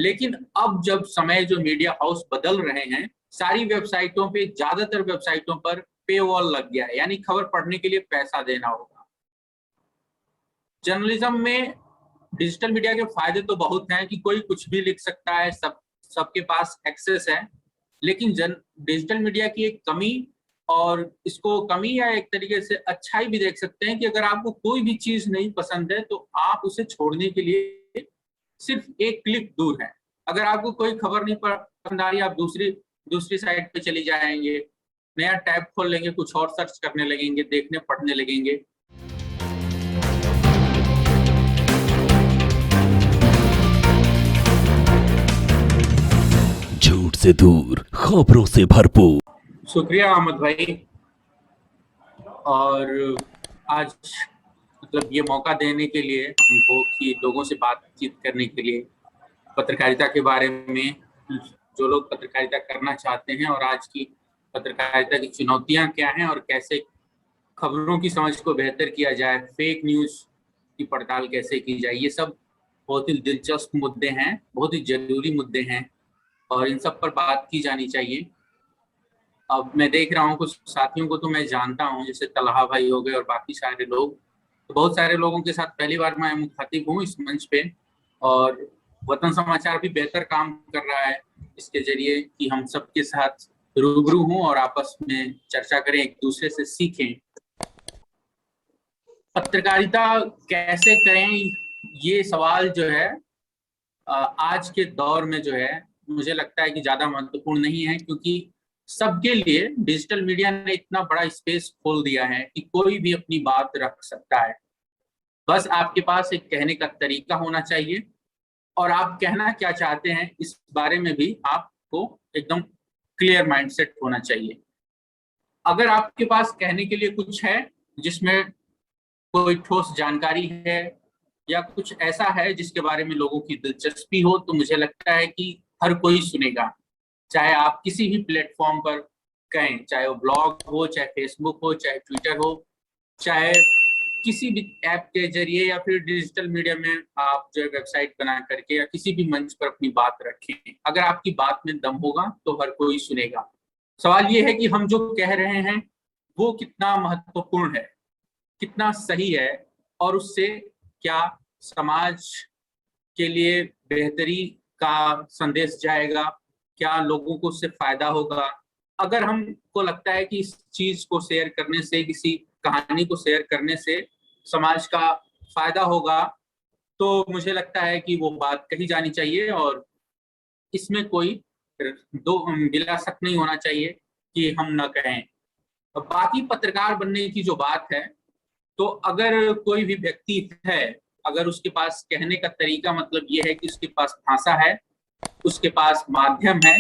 लेकिन अब जब समय जो मीडिया हाउस बदल रहे हैं, सारी वेबसाइटों पे, ज्यादातर वेबसाइटों पर पे वॉल लग गया है, यानी खबर पढ़ने के लिए पैसा देना होगा। जर्नलिज्म में डिजिटल मीडिया के फायदे तो बहुत हैं कि कोई कुछ भी लिख सकता है, सबके पास एक्सेस है। लेकिन डिजिटल मीडिया की एक कमी, और इसको कमी या एक तरीके से अच्छाई भी देख सकते हैं, कि अगर आपको कोई भी चीज नहीं पसंद है तो आप उसे छोड़ने के लिए सिर्फ एक क्लिक दूर है। अगर आपको कोई खबर नहीं पसंद आ रही, आप दूसरी दूसरी साइट पे चली जाएंगे, नया टैब खोल लेंगे, कुछ और सर्च करने लगेंगे, देखने पढ़ने लगेंगे। झूठ से दूर, खबरों से भरपूर। शुक्रिया अहमद भाई, और आज मतलब ये मौका देने के लिए हमको कि लोगों से बातचीत करने के लिए पत्रकारिता के बारे में, जो लोग पत्रकारिता करना चाहते हैं और आज की पत्रकारिता की चुनौतियां क्या हैं और कैसे खबरों की समझ को बेहतर किया जाए, फेक न्यूज की पड़ताल कैसे की जाए, ये सब बहुत ही दिलचस्प मुद्दे हैं, बहुत ही जरूरी मुद्दे हैं और इन सब पर बात की जानी चाहिए। अब मैं देख रहा हूँ कुछ साथियों को तो मैं जानता हूँ, जैसे तलहा भाई हो गए और बाकी सारे लोग, तो बहुत सारे लोगों के साथ पहली बार मैं मुखातिब हूँ इस मंच पे। और वतन समाचार भी बेहतर काम कर रहा है इसके जरिए कि हम सबके साथ रूबरू हों और आपस में चर्चा करें, एक दूसरे से सीखें। पत्रकारिता कैसे करें, ये सवाल जो है आज के दौर में जो है, मुझे लगता है कि ज्यादा महत्वपूर्ण नहीं है, क्योंकि सबके लिए डिजिटल मीडिया ने इतना बड़ा स्पेस खोल दिया है कि कोई भी अपनी बात रख सकता है। बस आपके पास एक कहने का तरीका होना चाहिए, और आप कहना क्या चाहते हैं इस बारे में भी आपको एकदम क्लियर माइंडसेट होना चाहिए। अगर आपके पास कहने के लिए कुछ है, जिसमें कोई ठोस जानकारी है या कुछ ऐसा है जिसके बारे में लोगों की दिलचस्पी हो, तो मुझे लगता है कि हर कोई सुनेगा। चाहे आप किसी भी प्लेटफॉर्म पर कहें, चाहे वो ब्लॉग हो, चाहे फेसबुक हो, चाहे ट्विटर हो, चाहे किसी भी ऐप के जरिए, या फिर डिजिटल मीडिया में आप जो है वेबसाइट बना करके या किसी भी मंच पर अपनी बात रखें, अगर आपकी बात में दम होगा तो हर कोई सुनेगा। सवाल ये है कि हम जो कह रहे हैं वो कितना महत्वपूर्ण है, कितना सही है, और उससे क्या समाज के लिए बेहतरी का संदेश जाएगा, क्या लोगों को उससे फायदा होगा। अगर हमको लगता है कि इस चीज को शेयर करने से, किसी कहानी को शेयर करने से समाज का फायदा होगा, तो मुझे लगता है कि वो बात कही जानी चाहिए, और इसमें कोई दो बिला शक नहीं होना चाहिए कि हम न कहें। अब बाकी पत्रकार बनने की जो बात है, तो अगर कोई भी व्यक्ति है, अगर उसके पास कहने का तरीका मतलब ये है कि उसके पास भाषा है, उसके पास माध्यम है,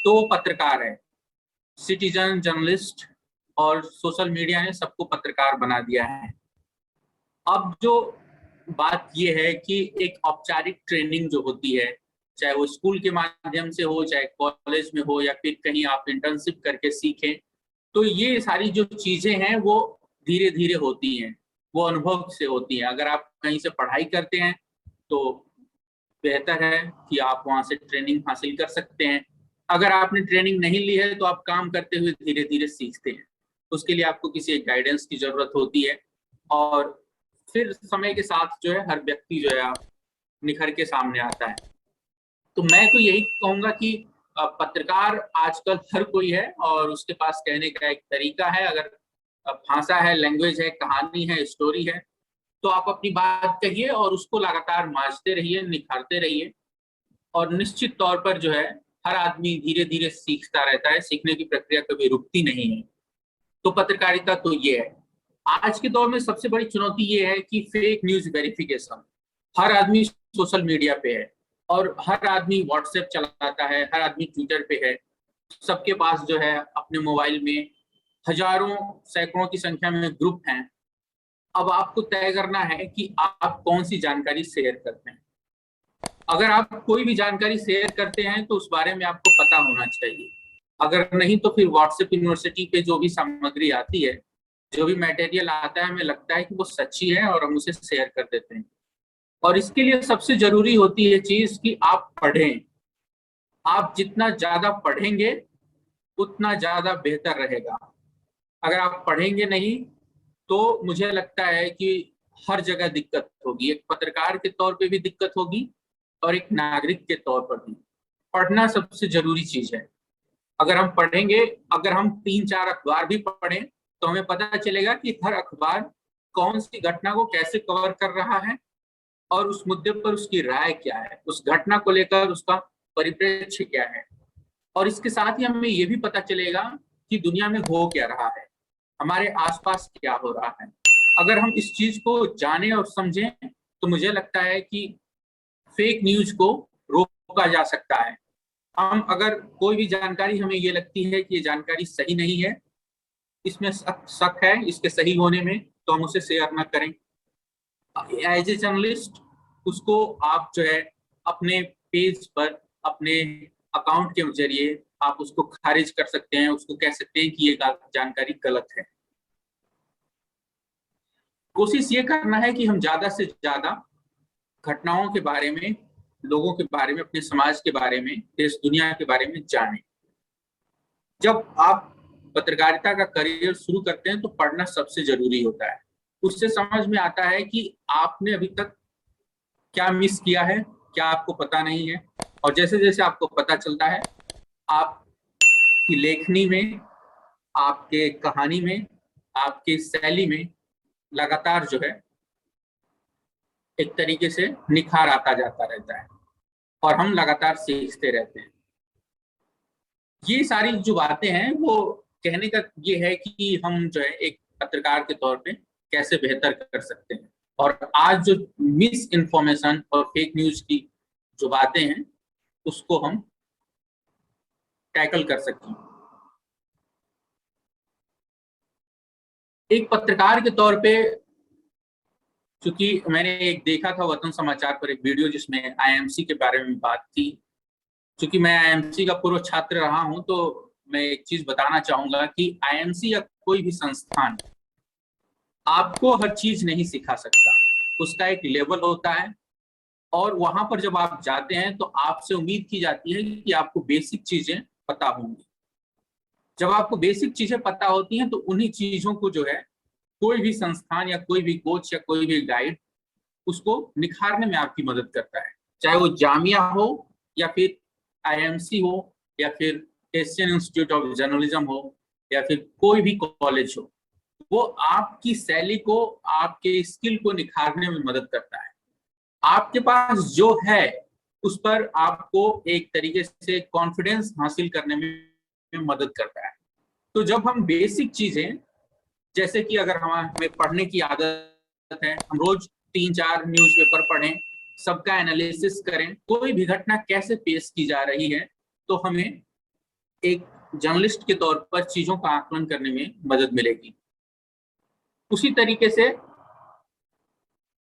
तो वो पत्रकार है। सिटीजन, जर्नलिस्ट और सोशल मीडिया ने सबको पत्रकार बना दिया है। अब जो बात ये है कि एक औपचारिक ट्रेनिंग जो होती है, चाहे वो स्कूल के माध्यम से हो, चाहे कॉलेज में हो, या फिर कहीं आप इंटर्नशिप करके सीखें, तो ये सारी जो चीजें हैं वो धीरे धीरे होती हैं, वो अनुभव से होती हैं। अगर आप कहीं से पढ़ाई करते हैं तो बेहतर है कि आप वहां से ट्रेनिंग हासिल कर सकते हैं। अगर आपने ट्रेनिंग नहीं ली है तो आप काम करते हुए धीरे धीरे सीखते हैं। उसके लिए आपको किसी एक गाइडेंस की जरूरत होती है, और फिर समय के साथ जो है हर व्यक्ति जो है निखर के सामने आता है। तो मैं तो यही कहूंगा कि पत्रकार आजकल हर कोई है, और उसके पास कहने का एक तरीका है। अगर भाषा है, लैंग्वेज है, कहानी है, स्टोरी है, तो आप अपनी बात कहिए और उसको लगातार मांझते रहिए, निखारते रहिए, और निश्चित तौर पर जो है हर आदमी धीरे धीरे सीखता रहता है, सीखने की प्रक्रिया कभी रुकती नहीं है। तो पत्रकारिता तो ये है। आज के दौर में सबसे बड़ी चुनौती ये है कि फेक न्यूज वेरिफिकेशन। हर आदमी सोशल मीडिया पे है, और हर आदमी व्हाट्सएप चलाता है, हर आदमी ट्विटर पे है। सबके पास जो है अपने मोबाइल में हजारों, सैकड़ों की संख्या में ग्रुप हैं। अब आपको तय करना है कि आप कौन सी जानकारी शेयर करते हैं। अगर आप कोई भी जानकारी शेयर करते हैं तो उस बारे में आपको पता होना चाहिए। अगर नहीं तो फिर व्हाट्सएप यूनिवर्सिटी पे जो भी सामग्री आती है, जो भी मटेरियल आता है, हमें लगता है कि वो सच्ची है और हम उसे शेयर कर देते हैं। और इसके लिए सबसे जरूरी होती है चीज कि आप पढ़ें। आप जितना ज्यादा पढ़ेंगे उतना ज्यादा बेहतर रहेगा। अगर आप पढ़ेंगे नहीं तो मुझे लगता है कि हर जगह दिक्कत होगी, एक पत्रकार के तौर पे भी दिक्कत होगी और एक नागरिक के तौर पर भी। पढ़ना सबसे जरूरी चीज है। अगर हम पढ़ेंगे, अगर हम 3-4 अखबार भी पढ़ें तो हमें पता चलेगा कि हर अखबार कौन सी घटना को कैसे कवर कर रहा है और उस मुद्दे पर उसकी राय क्या है, उस घटना को लेकर उसका परिप्रेक्ष्य क्या है। और इसके साथ ही हमें ये भी पता चलेगा कि दुनिया में हो क्या रहा है, हमारे आसपास क्या हो रहा है। अगर हम इस चीज को जानें और समझें तो मुझे लगता है कि फेक न्यूज को रोका जा सकता है। हम अगर कोई भी जानकारी हमें ये लगती है कि ये जानकारी सही नहीं है, इसमें शक है इसके सही होने में, तो हम उसे शेयर ना करें। एज ए जर्नलिस्ट उसको आप जो है अपने पेज पर, अपने अकाउंट के जरिए आप उसको खारिज कर सकते हैं, उसको कह सकते हैं कि ये जानकारी गलत है। कोशिश ये करना है कि हम ज्यादा से ज्यादा घटनाओं के बारे में, लोगों के बारे में, अपने समाज के बारे में, देश दुनिया के बारे में जानें। जब आप पत्रकारिता का करियर शुरू करते हैं तो पढ़ना सबसे जरूरी होता है। उससे समझ में आता है कि आपने अभी तक क्या मिस किया है, क्या आपको पता नहीं है। और जैसे जैसे आपको पता चलता है, आपकी लेखनी में, आपके कहानी में, आपकी शैली में लगातार जो है एक तरीके से निखार आता जाता रहता है और हम लगातार सीखते रहते हैं। ये सारी जो बातें हैं वो कहने का ये है कि हम जो है एक पत्रकार के तौर पे कैसे बेहतर कर सकते हैं और आज जो मिस इन्फॉर्मेशन और फेक न्यूज की जो बातें हैं उसको हम टैकल कर सकें। एक पत्रकार के तौर पे, क्योंकि मैंने एक देखा था वतन समाचार पर एक वीडियो जिसमें आईएमसी के बारे में बात थी। क्योंकि मैं आईएमसी का पूर्व छात्र रहा हूं तो मैं एक चीज बताना चाहूंगा कि आईएमसी या कोई भी संस्थान आपको हर चीज नहीं सिखा सकता। उसका एक लेवल होता है और वहां पर जब आप जाते हैं तो आपसे उम्मीद की जाती है कि आपको बेसिक चीजें पता होंगी। जब आपको बेसिक चीजें पता होती हैं तो उन्हीं चीजों को जो है कोई भी संस्थान या कोई भी कोच या कोई भी गाइड उसको निखारने में आपकी मदद करता है। चाहे वो जामिया हो या फिर आईएमसी हो या फिर एशियन इंस्टीट्यूट ऑफ जर्नलिज्म हो या फिर कोई भी कॉलेज हो, वो आपकी शैली को, आपके स्किल को निखारने में मदद करता है। आपके पास जो है उस पर आपको एक तरीके से कॉन्फिडेंस हासिल करने में मदद करता है। तो जब हम बेसिक चीजें, जैसे कि अगर हमें पढ़ने की आदत है, हम रोज 3-4 न्यूज़पेपर पढ़ें, सबका एनालिसिस करें, कोई भी घटना कैसे पेश की जा रही है, तो हमें एक जर्नलिस्ट के तौर पर चीजों का आकलन करने में मदद मिलेगी। उसी तरीके से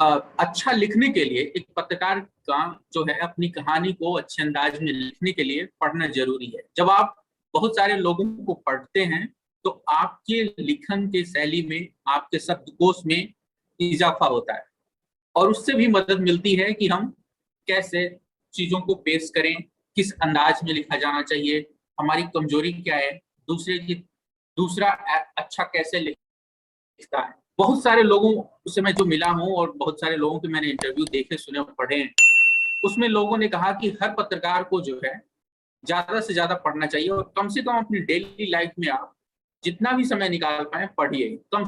अच्छा लिखने के लिए एक पत्रकार का जो है अपनी कहानी को अच्छे अंदाज में लिखने के लिए पढ़ना जरूरी है। जब आप बहुत सारे लोगों को पढ़ते हैं तो आपके लिखन के शैली में, आपके शब्दकोश में इजाफा होता है और उससे भी मदद मिलती है कि हम कैसे चीजों को पेश करें, किस अंदाज में लिखा जाना चाहिए, हमारी कमजोरी क्या है, दूसरा अच्छा कैसे लिखता है। बहुत सारे लोगों से मैं जो मिला हूं और बहुत सारे लोगों के मैंने इंटरव्यू देखे, सुने और पढ़े हैं, उसमें लोगों ने कहा कि हर पत्रकार को जो है ज्यादा से ज्यादा पढ़ना चाहिए और कम से कम अपनी डेली लाइफ में आप जितना भी समय निकाल पाए पढ़िए। कम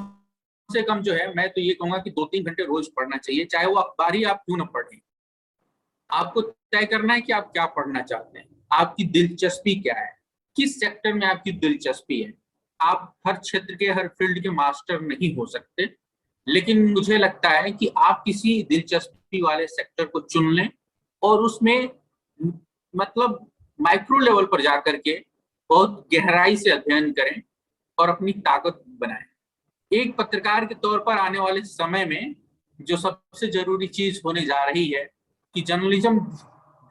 से कम जो है मैं तो ये कहूंगा कि 2-3 घंटे रोज पढ़ना चाहिए, चाहे वो अखबार ही आप क्यों ना पढ़ें। आपको तय करना है कि आप क्या पढ़ना चाहते हैं, आपकी दिलचस्पी क्या है, किस सेक्टर में आपकी दिलचस्पी है। आप हर क्षेत्र के, हर फील्ड के मास्टर नहीं हो सकते, लेकिन मुझे लगता है कि आप किसी दिलचस्पी वाले सेक्टर को चुन लें और उसमें मतलब माइक्रो लेवल पर जाकर के बहुत गहराई से अध्ययन करें और अपनी ताकत बनाएं। एक पत्रकार के तौर पर आने वाले समय में जो सबसे जरूरी चीज होने जा रही है कि जर्नलिज्म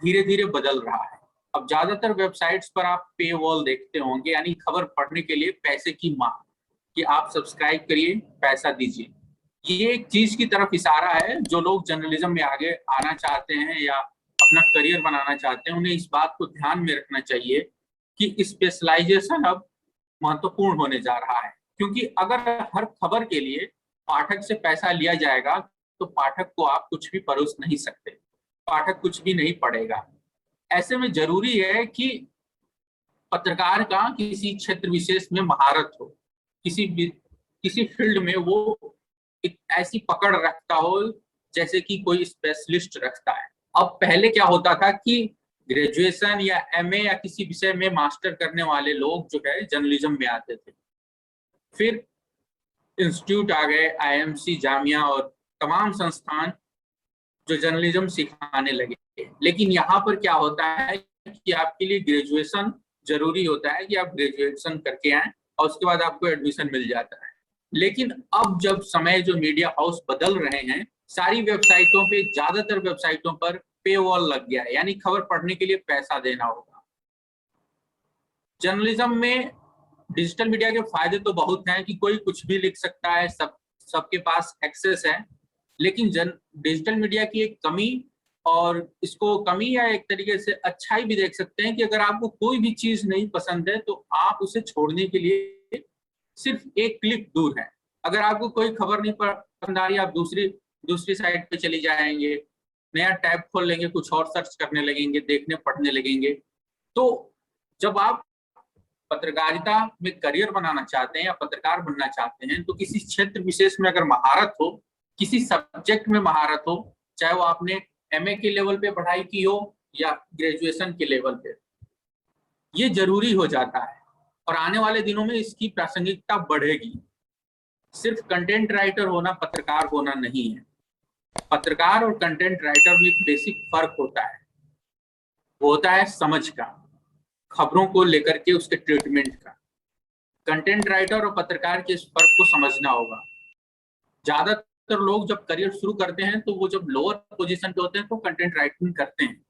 धीरे धीरे बदल रहा है। अब ज्यादातर वेबसाइट्स पर आप पे वॉल देखते होंगे, यानी खबर पढ़ने के लिए पैसे की मांग, कि आप सब्सक्राइब करिए, पैसा दीजिए। ये एक चीज की तरफ इशारा है, जो लोग जर्नलिज्म में आगे आना चाहते हैं या अपना करियर बनाना चाहते हैं, उन्हें इस बात को ध्यान में रखना चाहिए कि स्पेशलाइजेशन अब महत्वपूर्ण होने जा रहा है। क्योंकि अगर हर खबर के लिए पाठक से पैसा लिया जाएगा तो पाठक को आप कुछ भी परोस नहीं सकते, पाठक कुछ भी नहीं पढ़ेगा। ऐसे में जरूरी है कि पत्रकार का किसी क्षेत्र विशेष में महारत हो, किसी फील्ड में वो एक ऐसी पकड़ रखता हो जैसे कि कोई स्पेशलिस्ट रखता है। अब पहले क्या होता था कि ग्रेजुएशन या एमए या किसी विषय में मास्टर करने वाले लोग जो है जर्नलिज्म में आते थे, फिर इंस्टीट्यूट आ गए, आईएमसी, जामिया और तमाम संस्थान जो जर्नलिज्म सिखाने लगे। लेकिन यहाँ पर क्या होता है कि आपके लिए ग्रेजुएशन जरूरी होता है कि आप ग्रेजुएशन करके आए और उसके बाद आपको एडमिशन मिल जाता है। लेकिन अब जब समय जो मीडिया हाउस बदल रहे हैं, सारी वेबसाइटों पे, ज्यादातर वेबसाइटों पर पे वॉल लग गया है, यानी खबर पढ़ने के लिए पैसा देना होगा। जर्नलिज्म में डिजिटल मीडिया के फायदे तो बहुत हैं कि कोई कुछ भी लिख सकता है, सबके पास एक्सेस है। लेकिन डिजिटल मीडिया की एक कमी, और इसको कमी या एक तरीके से अच्छाई भी देख सकते हैं, कि अगर आपको कोई भी चीज नहीं पसंद है तो आप उसे छोड़ने के लिए सिर्फ एक क्लिक दूर है। अगर आपको कोई खबर नहीं पसंद आ रही, आप दूसरी साइट पे चली जाएंगे, नया टैब खोल लेंगे, कुछ और सर्च करने लगेंगे, देखने पढ़ने लगेंगे। तो जब आप पत्रकारिता में करियर बनाना चाहते हैं या पत्रकार बनना चाहते हैं, तो किसी क्षेत्र विशेष में अगर महारत हो, किसी सब्जेक्ट में महारत हो, चाहे वो आपने एमए के लेवल पे पढ़ाई की हो या ग्रेजुएशन के लेवल पे, ये जरूरी हो जाता है। और आने वाले दिनों में इसकी प्रासंगिकता बढ़ेगी। सिर्फ कंटेंट राइटर होना पत्रकार होना नहीं है। पत्रकार और कंटेंट राइटर में एक बेसिक फर्क होता है, वो होता है समझ का, खबरों को लेकर के उसके ट्रीटमेंट का। कंटेंट राइटर और पत्रकार के इस फर्क को समझना होगा। ज्यादातर लोग जब करियर शुरू करते हैं तो वो जब लोअर पोजीशन पे होते हैं तो कंटेंट राइटिंग करते हैं,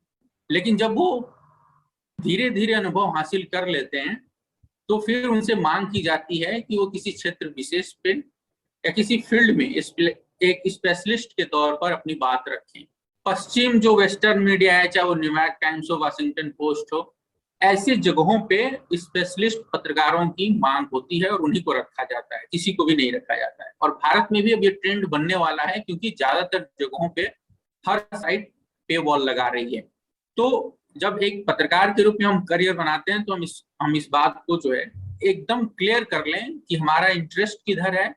लेकिन जब वो धीरे धीरे अनुभव हासिल कर लेते हैं तो फिर उनसे मांग की जाती है कि वो किसी क्षेत्र विशेष पे या किसी फील्ड में एक स्पेशलिस्ट के तौर पर अपनी बात रखें। पश्चिम जो वेस्टर्न मीडिया है, चाहे वो न्यूयॉर्क टाइम्स हो, वाशिंगटन पोस्ट हो, ऐसी जगहों पे स्पेशलिस्ट पत्रकारों की मांग होती है और उन्हीं को रखा जाता है, किसी को भी नहीं रखा जाता है। और भारत में भी अब ये ट्रेंड बनने वाला है, क्योंकि ज्यादातर जगहों पे हर साइट पे वॉल लगा रही है। तो जब एक पत्रकार के रूप में हम करियर बनाते हैं तो हम इस बात को जो है एकदम क्लियर कर लें कि हमारा इंटरेस्ट किधर है,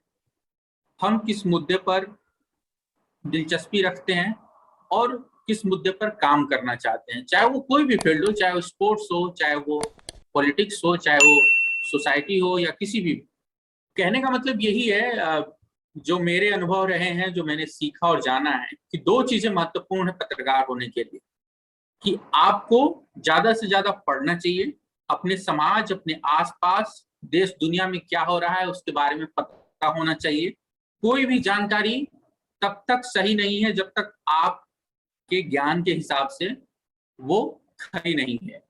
हम किस मुद्दे पर दिलचस्पी रखते हैं और किस मुद्दे पर काम करना चाहते हैं। चाहे वो कोई भी फील्ड हो, चाहे वो स्पोर्ट्स हो, चाहे वो पॉलिटिक्स हो, चाहे वो सोसाइटी हो या किसी भी। कहने का मतलब यही है, जो मेरे अनुभव रहे हैं, जो मैंने सीखा और जाना है, कि दो चीजें महत्वपूर्ण है पत्रकार होने के लिए, कि आपको ज्यादा से ज्यादा पढ़ना चाहिए, अपने समाज, अपने आसपास, देश दुनिया में क्या हो रहा है उसके बारे में पता होना चाहिए। कोई भी जानकारी तब तक सही नहीं है जब तक आपके ज्ञान के हिसाब से वो खरी नहीं है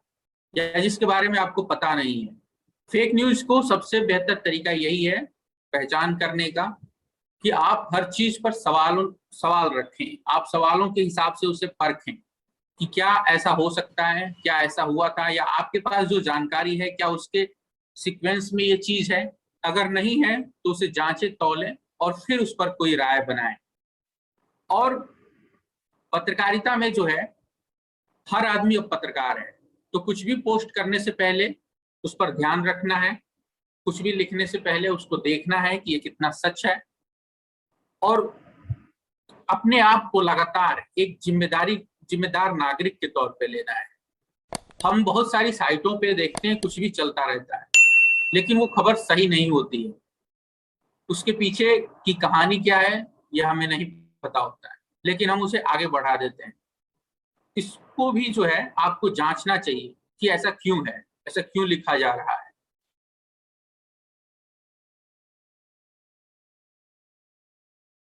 या जिसके बारे में आपको पता नहीं है। फेक न्यूज को सबसे बेहतर तरीका यही है पहचान करने का, कि आप हर चीज पर सवाल रखें, आप सवालों के हिसाब से उसे परखें कि क्या ऐसा हो सकता है, क्या ऐसा हुआ था, या आपके पास जो जानकारी है क्या उसके सीक्वेंस में ये चीज है। अगर नहीं है तो उसे जांचें, तौलें और फिर उस पर कोई राय बनाएं। और पत्रकारिता में जो है हर आदमी अब पत्रकार है, तो कुछ भी पोस्ट करने से पहले उस पर ध्यान रखना है, कुछ भी लिखने से पहले उसको देखना है कि ये कितना सच है, और अपने आप को लगातार एक जिम्मेदार नागरिक के तौर पे लेना है। हम बहुत सारी साइटों पे देखते हैं कुछ भी चलता रहता है, लेकिन वो खबर सही नहीं होती है, उसके पीछे की कहानी क्या है यह हमें नहीं पता होता है, लेकिन हम उसे आगे बढ़ा देते हैं। इसको भी जो है आपको जांचना चाहिए कि ऐसा क्यों है, ऐसा क्यों लिखा जा रहा है।